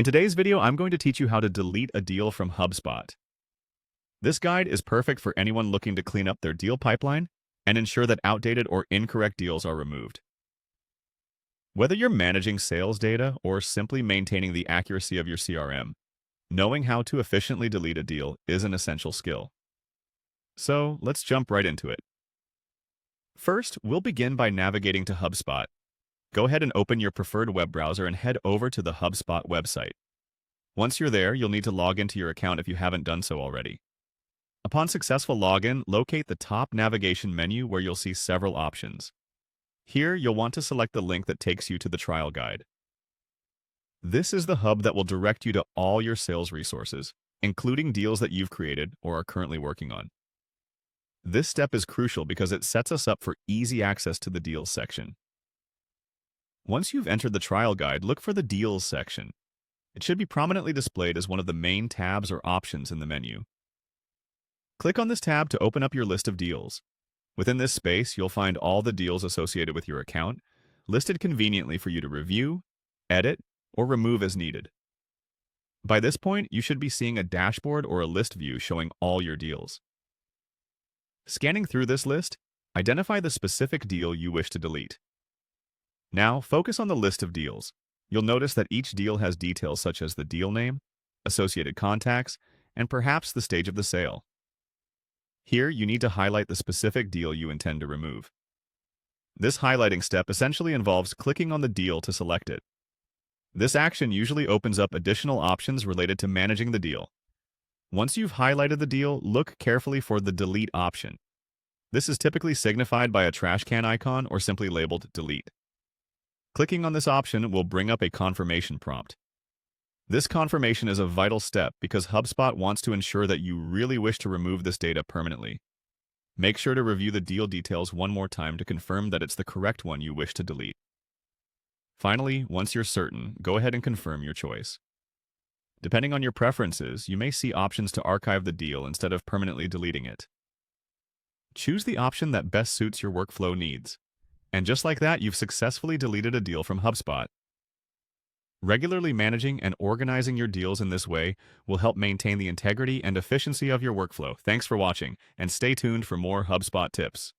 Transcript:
In today's video, I'm going to teach you how to delete a deal from HubSpot. This guide is perfect for anyone looking to clean up their deal pipeline and ensure that outdated or incorrect deals are removed. Whether you're managing sales data or simply maintaining the accuracy of your CRM, knowing how to efficiently delete a deal is an essential skill. So let's jump right into it. First, we'll begin by navigating to HubSpot. Go ahead and open your preferred web browser and head over to the HubSpot website. Once you're there, you'll need to log into your account if you haven't done so already. Upon successful login, locate the top navigation menu where you'll see several options. Here, you'll want to select the link that takes you to the trial guide. This is the hub that will direct you to all your sales resources, including deals that you've created or are currently working on. This step is crucial because it sets us up for easy access to the deals section. Once you've entered the trial guide, look for the Deals section. It should be prominently displayed as one of the main tabs or options in the menu. Click on this tab to open up your list of deals. Within this space, you'll find all the deals associated with your account, listed conveniently for you to review, edit, or remove as needed. By this point, you should be seeing a dashboard or a list view showing all your deals. Scanning through this list, identify the specific deal you wish to delete. Now, focus on the list of deals. You'll notice that each deal has details such as the deal name, associated contacts, and perhaps the stage of the sale. Here, you need to highlight the specific deal you intend to remove. This highlighting step essentially involves clicking on the deal to select it. This action usually opens up additional options related to managing the deal. Once you've highlighted the deal, look carefully for the Delete option. This is typically signified by a trash can icon or simply labeled Delete. Clicking on this option will bring up a confirmation prompt. This confirmation is a vital step because HubSpot wants to ensure that you really wish to remove this data permanently. Make sure to review the deal details one more time to confirm that it's the correct one you wish to delete. Finally, once you're certain, go ahead and confirm your choice. Depending on your preferences, you may see options to archive the deal instead of permanently deleting it. Choose the option that best suits your workflow needs. And just like that, you've successfully deleted a deal from HubSpot. Regularly managing and organizing your deals in this way will help maintain the integrity and efficiency of your workflow. Thanks for watching, and stay tuned for more HubSpot tips.